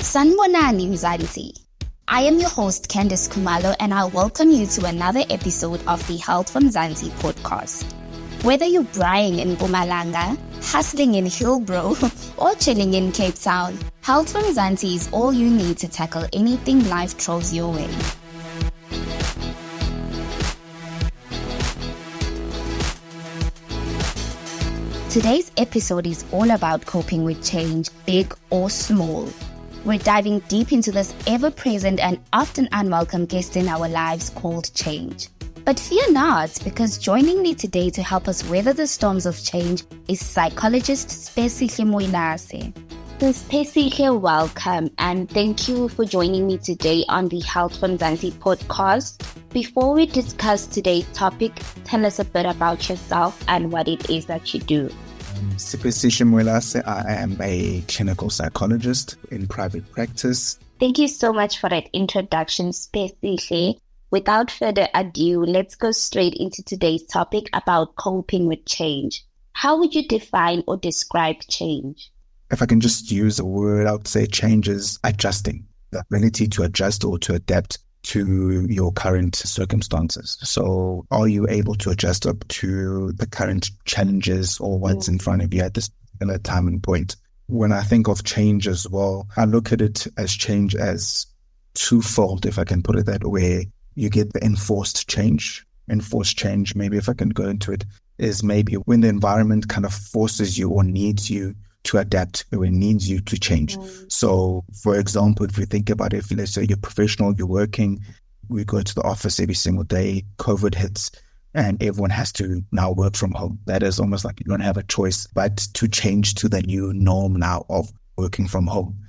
Sanibonani Mzansi. I am your host Candice Kumalo and I welcome you to another episode of the Health from Mzansi podcast. Whether you're braaiing in Mpumalanga, hustling in Hillbrow, or chilling in Cape Town, Health from Mzansi is all you need to tackle anything life throws your way. Today's episode is all about coping with change, big or small. We're diving deep into this ever-present and often unwelcome guest in our lives called change. But fear not, because joining me today to help us weather the storms of change is psychologist Siphesihle Mwelase. So Siphesihle, welcome and thank you for joining me today on the Health from Mzansi podcast. Before we discuss today's topic, tell us a bit about yourself and what it is that you do. Siphesihle Mwelase, I am a clinical psychologist in private practice. Thank you so much for that introduction, Siphesihle. Without further ado, let's go straight into today's topic about coping with change. How would you define or describe change? If I can just use a word, I would say change is adjusting, the ability to adjust or to adapt to your current circumstances. So are you able to adjust up to the current challenges or what's in front of you at this particular time and point? When I think of change as well, I look at it as change as twofold, if I can put it that way. You get the enforced change. Enforced change, maybe if I can go into it, is maybe when the environment kind of forces you or needs you to adapt or it needs you to change. So, for example, if we think about it, if let's say you're professional, you're working, we go to the office every single day, COVID hits, and everyone has to now work from home. That is almost like you don't have a choice but to change to the new norm now of working from home.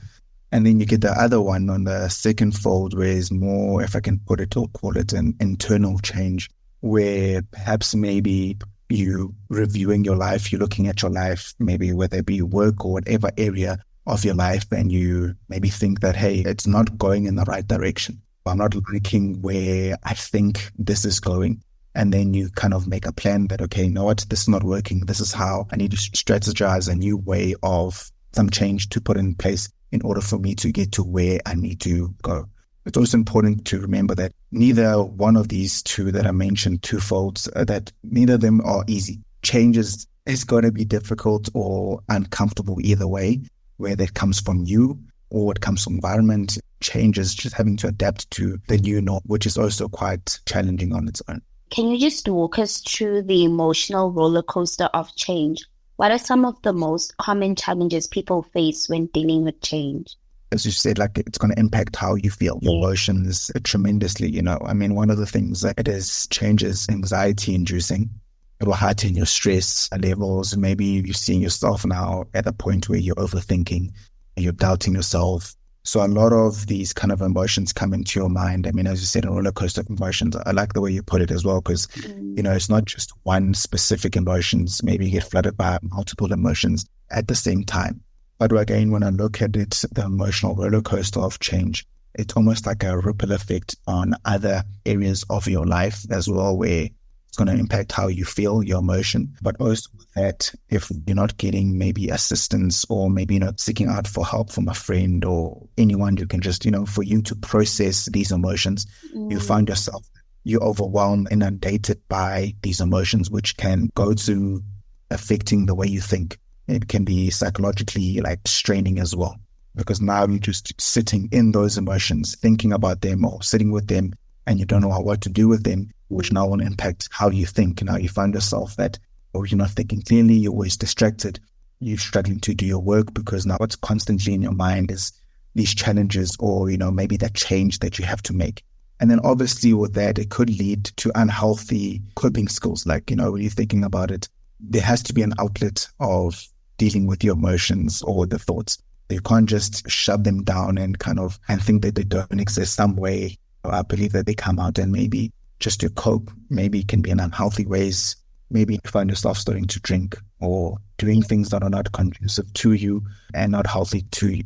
And then you get the other one on the second fold, where it's more, if I can put it or call it an internal change, where perhaps maybe you reviewing your life, you're looking at your life, maybe whether it be work or whatever area of your life, and you maybe think that, hey, it's not going in the right direction. I'm not liking where I think this is going. And then you kind of make a plan that, okay, you know what, this is not working. This is how I need to strategize a new way of some change to put in place in order for me to get to where I need to go. It's also important to remember that neither one of these two that I mentioned, twofolds, that neither of them are easy. Changes is going to be difficult or uncomfortable either way, whether it comes from you or it comes from environment. Change is just having to adapt to the new norm, which is also quite challenging on its own. Can you just walk us through the emotional roller coaster of change? What are some of the most common challenges people face when dealing with change? As you said, like it's going to impact how you feel, your emotions tremendously. I mean, one of the things that it is, change is anxiety inducing. It will heighten your stress levels. Maybe you're seeing yourself now at a point where you're overthinking, you're doubting yourself. So a lot of these kind of emotions come into your mind. I mean, as you said, a roller coaster of emotions. I like the way you put it as well, because, it's not just one specific emotions. Maybe you get flooded by multiple emotions at the same time. But again, when I look at it, the emotional roller coaster of change, it's almost like a ripple effect on other areas of your life as well, where it's going to impact how you feel, your emotion. But also that if you're not getting maybe assistance or maybe not seeking out for help from a friend or anyone who can just, for you to process these emotions, you find yourself, you're overwhelmed, inundated by these emotions, which can go to affecting the way you think. It can be psychologically like straining as well, because now you're just sitting in those emotions, thinking about them or sitting with them, and you don't know what to do with them, which now will impact how you think. Now you find yourself that, or you're not thinking clearly, you're always distracted, you're struggling to do your work because now what's constantly in your mind is these challenges or, maybe that change that you have to make. And then obviously with that, it could lead to unhealthy coping skills. Like, when you're thinking about it, there has to be an outlet of dealing with your emotions or the thoughts. You can't just shove them down and think that they don't exist some way. I believe that they come out and maybe just to cope, maybe it can be in unhealthy ways. Maybe you find yourself starting to drink or doing things that are not conducive to you and not healthy to you.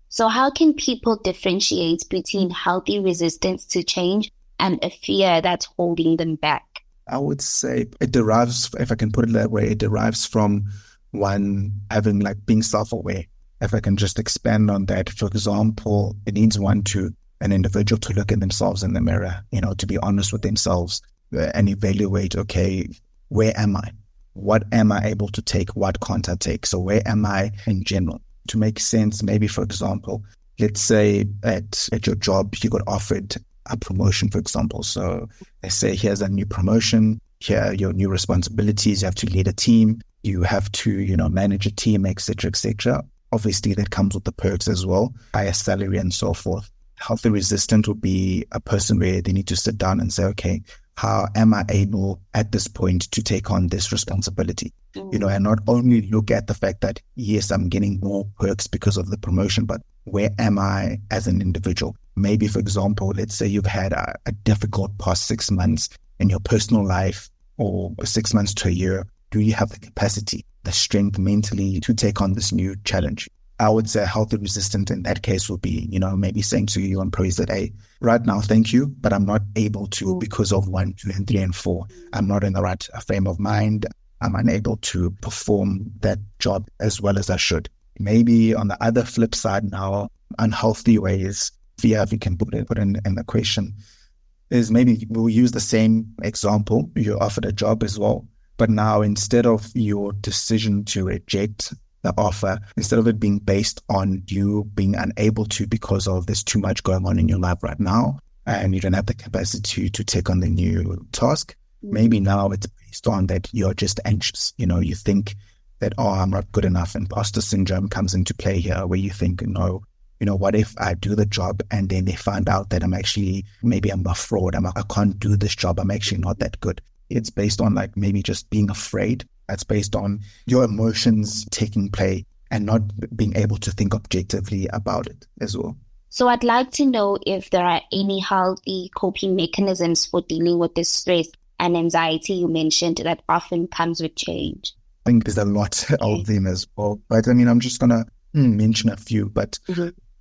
So how can people differentiate between healthy resistance to change and a fear that's holding them back? I would say it derives, if I can put it that way, it derives from one having being self-aware if I can just expand on that, for example, it needs an individual to look at themselves in the mirror, to be honest with themselves and evaluate, okay, where am I? What am I able to take? What can't I take? So where am I in general? To make sense, maybe, for example, let's say at your job, you got offered a promotion, for example. So they say, here's a new promotion. Here are your new responsibilities. You have to lead a team. You have to, manage a team, et cetera, et cetera. Obviously, that comes with the perks as well, higher salary and so forth. Healthy resistant would be a person where they need to sit down and say, okay, how am I able at this point to take on this responsibility? And not only look at the fact that, yes, I'm getting more perks because of the promotion, but where am I as an individual? Maybe, for example, let's say you've had a difficult past 6 months in your personal life, or 6 months to a year. Do you have the capacity, the strength mentally to take on this new challenge? I would say healthy resistant in that case would be, maybe saying to your employees that, hey, right now, thank you, but I'm not able to because of 1, 2, and 3, and 4. I'm not in the right frame of mind. I'm unable to perform that job as well as I should. Maybe on the other flip side now, unhealthy ways, fear, if you can put in the question, is maybe we'll use the same example. You're offered a job as well, but now instead of your decision to reject the offer, instead of it being based on you being unable to because of there's too much going on in your life right now and you don't have the capacity to take on the new task, maybe now it's based on that you're just anxious. You think that, oh, I'm not good enough. Imposter syndrome comes into play here, where you think, no, what if I do the job and then they find out that maybe I'm a fraud. I can't do this job. I'm actually not that good. It's based on maybe just being afraid. That's based on your emotions taking play and not being able to think objectively about it as well. So I'd like to know if there are any healthy coping mechanisms for dealing with the stress and anxiety you mentioned that often comes with change. I think there's a lot of them as well. But I'm just going to mention a few. But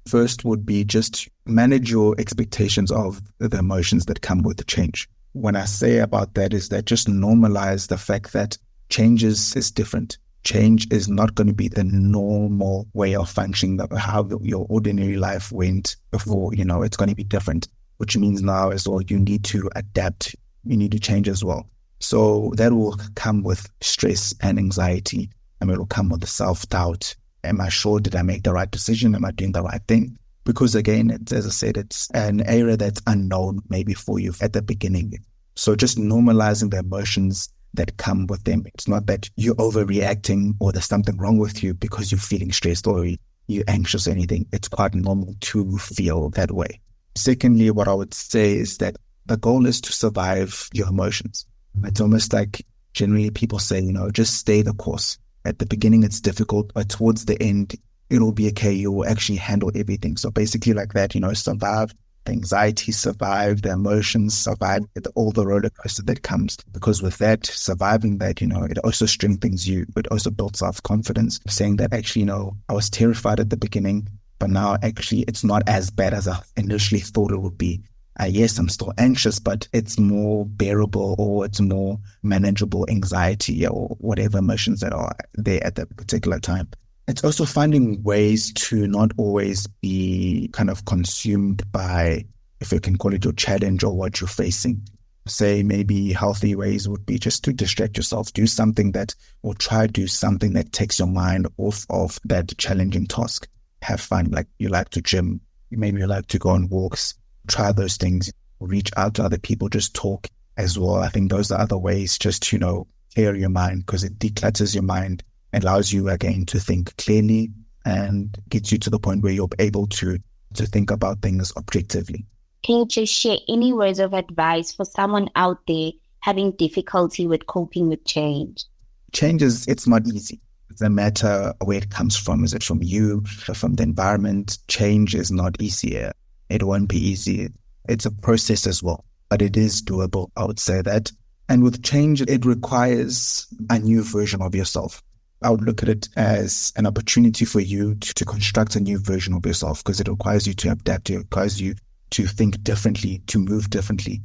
first would be just manage your expectations of the emotions that come with the change. When I say about that is that just normalize the fact that changes is different. Change is not going to be the normal way of functioning, how your ordinary life went before. It's going to be different, which means now as well, you need to adapt. You need to change as well. So that will come with stress and anxiety, and it will come with the self-doubt. Am I sure? Did I make the right decision? Am I doing the right thing? Because again, as I said, it's an area that's unknown maybe for you at the beginning. So just normalizing the emotions that come with them. It's not that you're overreacting or there's something wrong with you because you're feeling stressed or you're anxious or anything. It's quite normal to feel that way. Secondly, what I would say is that the goal is to survive your emotions. It's almost like generally people say, just stay the course. At the beginning, it's difficult, but towards the end, it'll be okay. You will actually handle everything. So basically like that, survive the anxiety, survive the emotions, survive all the roller coaster that comes. Because with that, surviving that, it also strengthens you. It also builds self-confidence, saying that actually, I was terrified at the beginning, but now actually it's not as bad as I initially thought it would be. Yes, I'm still anxious, but it's more bearable or it's more manageable anxiety or whatever emotions that are there at that particular time. It's also finding ways to not always be kind of consumed by, if you can call it your challenge or what you're facing. Say maybe healthy ways would be just to distract yourself, do something or try to do something that takes your mind off of that challenging task. Have fun, like you like to gym, maybe you like to go on walks. Try those things, reach out to other people, just talk as well. I think those are other ways just to, clear your mind, because it declutters your mind, allows you again to think clearly and gets you to the point where you're able to think about things objectively. Can you just share any words of advice for someone out there having difficulty with coping with change? Change it's not easy. It's a matter where it comes from. Is it from you, from the environment? Change is not easy. It won't be easy. It's a process as well, but it is doable, I would say that. And with change, it requires a new version of yourself. I would look at it as an opportunity for you to construct a new version of yourself, because it requires you to adapt. It requires you to think differently, to move differently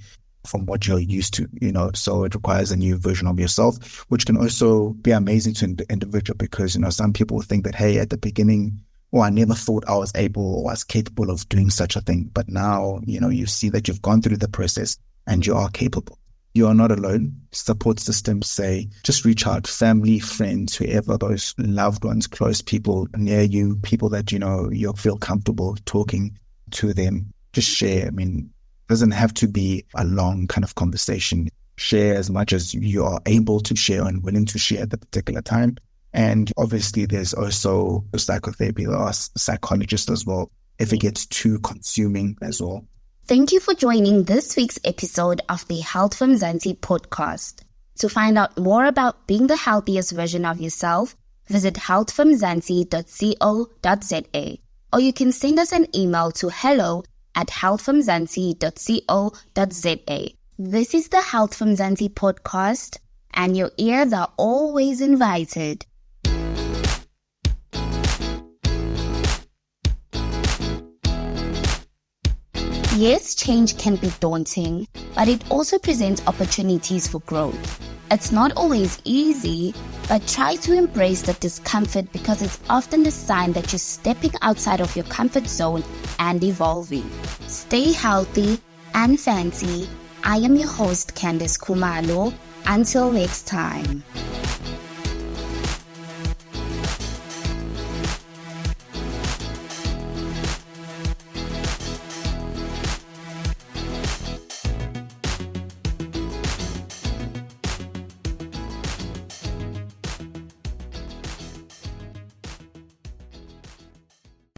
from what you're used to, So it requires a new version of yourself, which can also be amazing to an individual because, some people think that, hey, at the beginning, or I never thought I was able or was capable of doing such a thing. But now, you see that you've gone through the process and you are capable. You are not alone. Support systems say, just reach out, family, friends, whoever, those loved ones, close people near you, people that, you feel comfortable talking to them. Just share. It doesn't have to be a long kind of conversation. Share as much as you are able to share and willing to share at the particular time. And obviously there's also psychotherapy. There are psychologists as well, if it gets too consuming as well. Thank you for joining this week's episode of the Health from Mzansi podcast. To find out more about being the healthiest version of yourself, visit healthfromzansi.co.za, or you can send us an email to hello@healthfromzansi.co.za. This is the Health from Mzansi podcast, and your ears are always invited. Yes, change can be daunting, but it also presents opportunities for growth. It's not always easy, but try to embrace the discomfort because it's often a sign that you're stepping outside of your comfort zone and evolving. Stay healthy and fancy. I am your host, Candice Kumalo. Until next time.